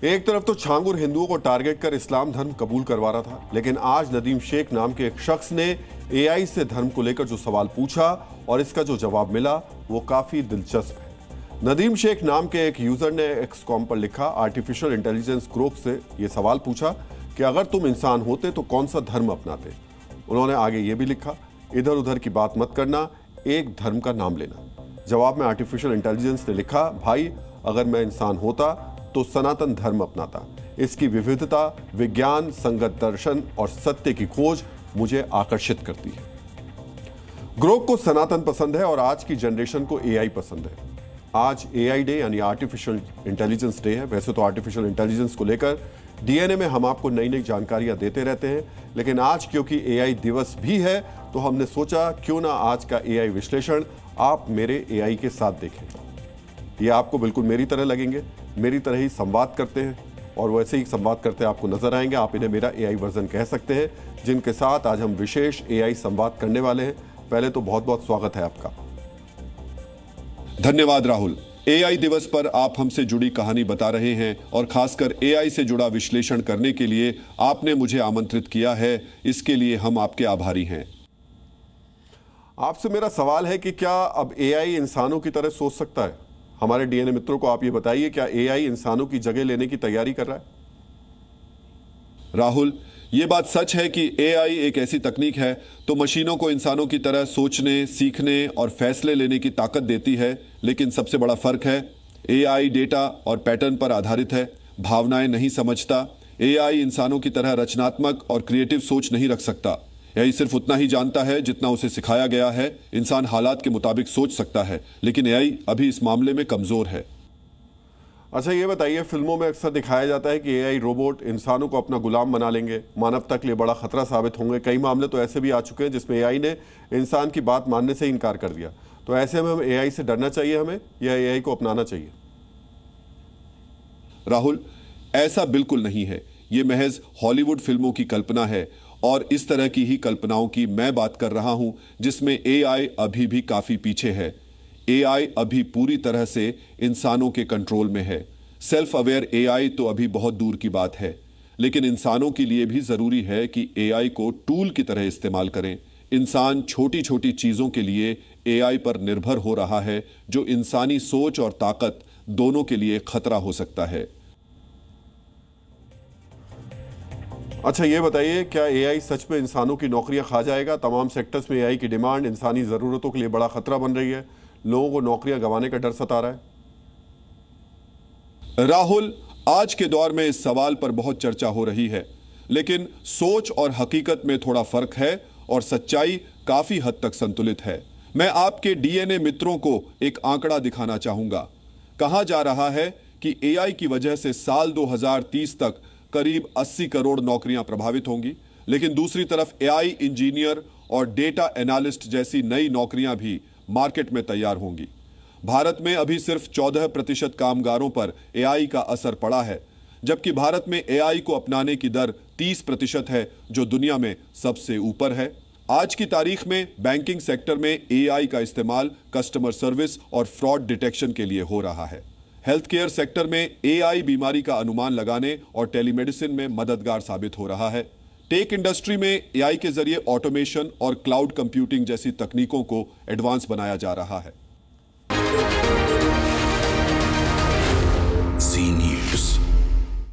एक तरफ तो छांगुर हिंदुओं को टारगेट कर इस्लाम धर्म कबूल करवा रहा था, लेकिन आज नदीम शेख नाम के एक शख्स ने एआई से धर्म को लेकर जो सवाल पूछा और इसका जो जवाब मिला वो काफी दिलचस्प है। नदीम शेख नाम के एक यूजर ने एक्स.कॉम पर लिखा, आर्टिफिशियल इंटेलिजेंस ग्रोक से ये सवाल पूछा कि अगर तुम इंसान होते तो कौन सा धर्म अपनाते। उन्होंने आगे ये भी लिखा, इधर उधर की बात मत करना, एक धर्म का नाम लेना। जवाब में आर्टिफिशियल इंटेलिजेंस ने लिखा, भाई अगर मैं इंसान होता तो सनातन धर्म अपनाता। इसकी विविधता, विज्ञान, संगत दर्शन और सत्य की खोज मुझे आकर्षित करती है। ग्रोक को सनातन पसंद है और आज की जनरेशन को एआई पसंद है। आज एआई डे यानी आर्टिफिशियल इंटेलिजेंस डे है। वैसे तो आर्टिफिशियल इंटेलिजेंस को लेकर डीएनए में हम आपको नई नई जानकारियां देते रहते हैं, लेकिन आज क्योंकि एआई दिवस भी है तो हमने सोचा क्यों ना आज का एआई विश्लेषण आप मेरे एआई के साथ देखें। ये आपको बिल्कुल मेरी तरह लगेंगे, मेरी तरह ही संवाद करते हैं और वैसे ही संवाद करते आपको नजर आएंगे। आप इन्हें मेरा एआई वर्जन कह सकते हैं, जिनके साथ आज हम विशेष एआई संवाद करने वाले हैं। पहले तो बहुत बहुत स्वागत है आपका। धन्यवाद राहुल। एआई दिवस पर आप हमसे जुड़ी कहानी बता रहे हैं और खासकर एआई से जुड़ा विश्लेषण करने के लिए आपने मुझे आमंत्रित किया है, इसके लिए हम आपके आभारी हैं। आपसे मेरा सवाल है कि क्या अब एआई इंसानों की तरह सोच सकता है? हमारे डीएनए मित्रों को आप ये बताइए, क्या एआई इंसानों की जगह लेने की तैयारी कर रहा है? राहुल, ये बात सच है कि एआई एक ऐसी तकनीक है तो मशीनों को इंसानों की तरह सोचने, सीखने और फैसले लेने की ताकत देती है, लेकिन सबसे बड़ा फर्क है एआई डेटा और पैटर्न पर आधारित है, भावनाएं नहीं समझता। एआई इंसानों की तरह रचनात्मक और क्रिएटिव सोच नहीं रख सकता। एआई सिर्फ उतना ही जानता है जितना उसे सिखाया गया है। इंसान हालात के मुताबिक सोच सकता है, लेकिन एआई अभी इस मामले में कमजोर है। अच्छा ये बताइए, फिल्मों में अक्सर दिखाया जाता है कि एआई रोबोट इंसानों को अपना गुलाम बना लेंगे, मानवता के लिए बड़ा खतरा साबित होंगे। कई मामले तो ऐसे भी आ चुके हैं जिसमें एआई ने इंसान की बात मानने से इनकार कर दिया। तो ऐसे में हम एआई से डरना चाहिए हमें या एआई को अपनाना चाहिए? राहुल, ऐसा बिल्कुल नहीं है। ये महज हॉलीवुड फिल्मों की कल्पना है और इस तरह की ही कल्पनाओं की मैं बात कर रहा हूं जिसमें एआई अभी भी काफी पीछे है। एआई अभी पूरी तरह से इंसानों के कंट्रोल में है। सेल्फ अवेयर एआई तो अभी बहुत दूर की बात है, लेकिन इंसानों के लिए भी जरूरी है कि एआई को टूल की तरह इस्तेमाल करें। इंसान छोटी छोटी चीजों के लिए एआई पर निर्भर हो रहा है, जो इंसानी सोच और ताकत दोनों के लिए खतरा हो सकता है। अच्छा ये बताइए, क्या एआई सच में इंसानों की नौकरियां खा जाएगा? तमाम सेक्टर्स में एआई की डिमांड इंसानी ज़रूरतों के लिए बड़ा खतरा बन रही है। लोगों को नौकरियां गंवाने का डर सता रहा है। राहुल, आज के दौर में इस सवाल पर बहुत चर्चा हो रही है, लेकिन सोच और हकीकत में थोड़ा फर्क है और सच्चाई काफी हद तक संतुलित है। मैं आपके डीएनए मित्रों को एक आंकड़ा दिखाना चाहूंगा। कहा जा रहा है कि एआई की वजह से साल 2030 तक करीब 80 करोड़ नौकरियां प्रभावित होंगी, लेकिन दूसरी तरफ एआई इंजीनियर और डेटा एनालिस्ट जैसी नई नौकरियां भी मार्केट में तैयार होंगी। भारत में अभी सिर्फ 14% कामगारों पर एआई का असर पड़ा है, जबकि भारत में एआई को अपनाने की दर 30% है, जो दुनिया में सबसे ऊपर है। आज की तारीख में बैंकिंग सेक्टर में एआई का इस्तेमाल कस्टमर सर्विस और फ्रॉड डिटेक्शन के लिए हो रहा है। हेल्थ केयर सेक्टर में एआई बीमारी का अनुमान लगाने और टेलीमेडिसिन में मददगार साबित हो रहा है। टेक इंडस्ट्री में एआई के जरिए ऑटोमेशन और क्लाउड कंप्यूटिंग जैसी तकनीकों को एडवांस बनाया जा रहा है।